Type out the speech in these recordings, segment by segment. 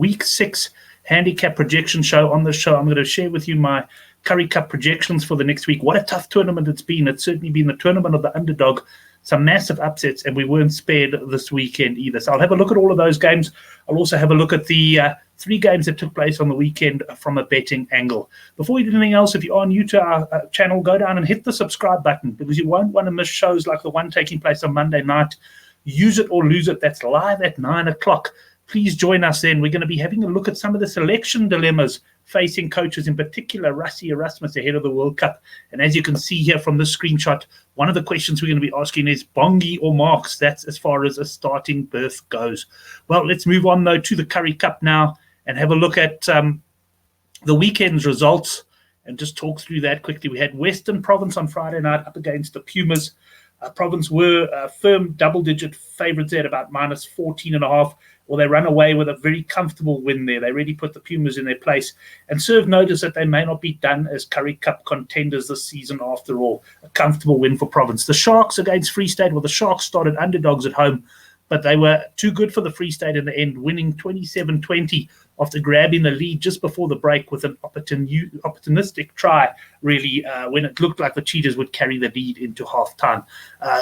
Week 6 Handicap projection show. On the show, I'm going to share with you my Currie Cup projections for the next week. What a tough tournament it's been. It's certainly been the tournament of the underdog. Some massive upsets, and we weren't spared this weekend either. So I'll have a look at all of those games. I'll also have a look at the 3 games that took place on the weekend from a betting angle. Before we do anything else, if you are new to our channel, go down and hit the subscribe button, because you won't want to miss shows like the one taking place on Monday night. Use it or lose it. That's live at 9 o'clock. Please join us then. We're going to be having a look at some of the selection dilemmas facing coaches, in particular Rassie Erasmus ahead of the World Cup. And as you can see here from this screenshot, one of the questions we're going to be asking is Bongi or Marks. That's as far as a starting berth goes. Well, let's move on, though, to the Currie Cup now and have a look at the weekend's results and just talk through that quickly. We had Western Province on Friday night up against the Pumas. Province were firm double-digit favourites there at about minus 14.5. Well, they run away with a very comfortable win there. They really put the Pumas in their place and serve notice that they may not be done as Currie Cup contenders this season after all. A comfortable win for Province. The Sharks against Free State. Well, the Sharks started underdogs at home, but they were too good for the Free State in the end, winning 27-20 after grabbing the lead just before the break with an opportunistic try, really, when it looked like the Cheetahs would carry the lead into halftime.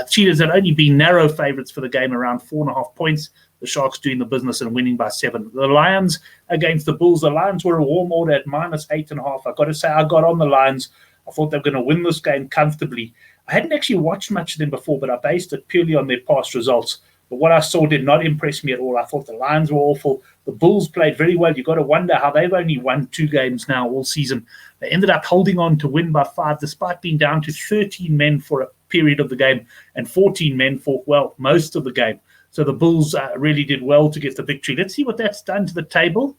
Cheetahs had only been narrow favourites for the game, around 4.5 points. The Sharks doing the business and winning by 7. The Lions against the Bulls. The Lions were a warm order at minus 8.5. I've got to say, I got on the Lions. I thought they were going to win this game comfortably. I hadn't actually watched much of them before, but I based it purely on their past results. But what I saw did not impress me at all. I thought the Lions were awful. The Bulls played very well. You've got to wonder how they've only won 2 games now all season. They ended up holding on to win by 5, despite being down to 13 men for a period of the game and 14 men for, well, most of the game. So the Bulls really did well to get the victory. Let's see what that's done to the table.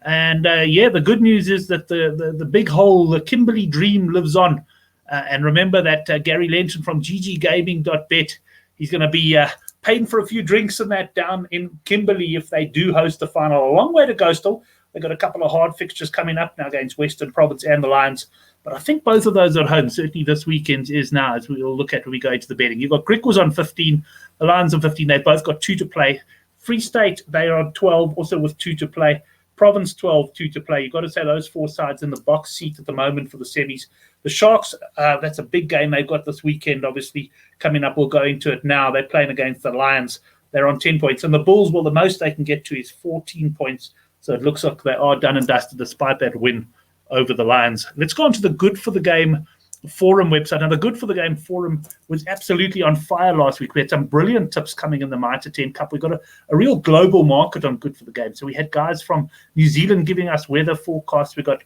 And, the good news is that the big hole, the Kimberley dream, lives on. And remember that Gary Lenton from gggaming.bet, he's going to be paying for a few drinks and that down in Kimberley if they do host the final. A long way to go still. They've got a couple of hard fixtures coming up now against Western Province and the Lions. But I think both of those are at home. Certainly this weekend is now, as we'll look at when we go into the betting. You've got Griquas on 15, the Lions on 15. They've both got 2 to play. Free State, they are on 12, also with 2 to play. Province 12, 2 to play. You've got to say those 4 sides in the box seat at the moment for the semis. The Sharks, that's a big game they've got this weekend, obviously, coming up. We'll go into it now. They're playing against the Lions. They're on 10 points. And the Bulls, well, the most they can get to is 14 points. So it looks like they are done and dusted despite that win over the Lions. Let's go on to the Good for the Game forum website. Now, the Good for the Game forum was absolutely on fire last week. We had some brilliant tips coming in the Mitre 10 Cup. We got a real global market on Good for the Game. So we had guys from New Zealand giving us weather forecasts. We got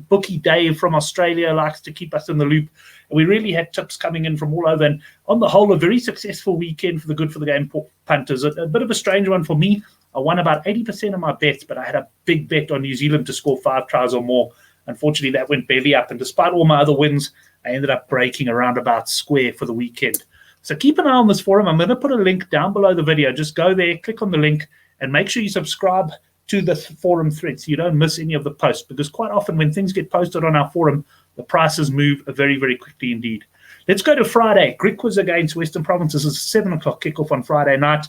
Bookie Dave from Australia, likes to keep us in the loop. And we really had tips coming in from all over. And on the whole, a very successful weekend for the Good for the Game punters. A bit of a strange one for me. I won about 80% of my bets, but I had a big bet on New Zealand to score 5 tries or more. Unfortunately, that went belly up, and despite all my other wins, I ended up breaking around about square for the weekend. So keep an eye on this forum. I'm going to put a link down below the video. Just go there, click on the link, and make sure you subscribe to the forum thread so you don't miss any of the posts, because quite often when things get posted on our forum, the prices move very, very quickly indeed. Let's go to Friday. Griquas against Western Province. This is a 7 o'clock kickoff on Friday night.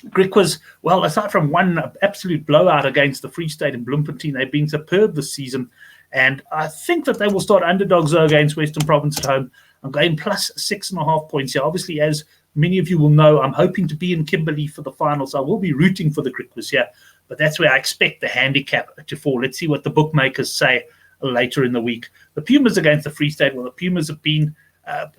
Griquas, well, aside from one absolute blowout against the Free State and Bloemfontein, they've been superb this season. And I think that they will start underdogs though against Western Province at home. I'm going plus 6.5 points here. Obviously, as many of you will know, I'm hoping to be in Kimberley for the final, so I will be rooting for the Griquas here. But that's where I expect the handicap to fall. Let's see what the bookmakers say later in the week. The Pumas against the Free State. Well, the Pumas have been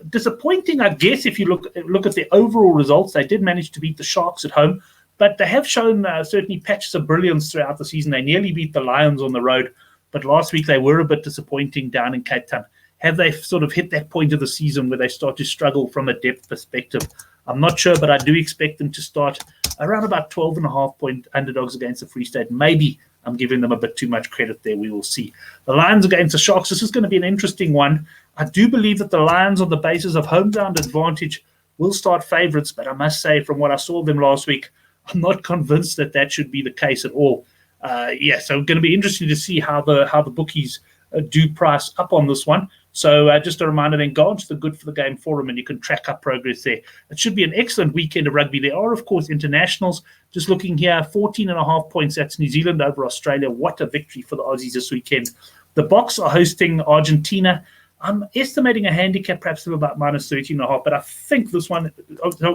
disappointing, I guess, if you look at their overall results. They did manage to beat the Sharks at home, but they have shown certainly patches of brilliance throughout the season. They nearly beat the Lions on the road, but last week they were a bit disappointing down in Cape Town. Have they sort of hit that point of the season where they start to struggle from a depth perspective? I'm not sure, but I do expect them to start around about 12.5 point underdogs against the Free State. Maybe I'm giving them a bit too much credit there. We will see. The Lions against the Sharks. This is going to be an interesting one. I do believe that the Lions, on the basis of home ground advantage, will start favourites. But I must say, from what I saw of them last week, I'm not convinced that that should be the case at all. So it's going to be interesting to see how the bookies do price up on this one. So just a reminder then, go onto the Good for the Game forum and you can track our progress there. It should be an excellent weekend of rugby. There are, of course, internationals. Just looking here, 14.5 points. That's New Zealand over Australia. What a victory for the Aussies this weekend. The Boks are hosting Argentina. I'm estimating a handicap perhaps of about minus 13.5, but I think this one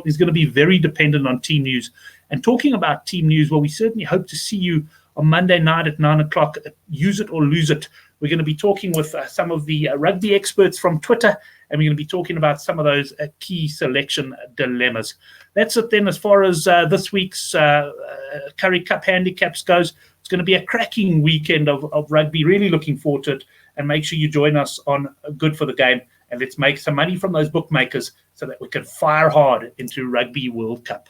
is going to be very dependent on team news. And talking about team news, well, we certainly hope to see you on Monday night at 9 o'clock. Use it or lose it. We're going to be talking with some of the rugby experts from Twitter, and we're going to be talking about some of those key selection dilemmas. That's it then as far as this week's Currie Cup handicaps goes. It's going to be a cracking weekend of rugby. Really looking forward to it. And make sure you join us on Good for the Game. And let's make some money from those bookmakers so that we can fire hard into Rugby World Cup.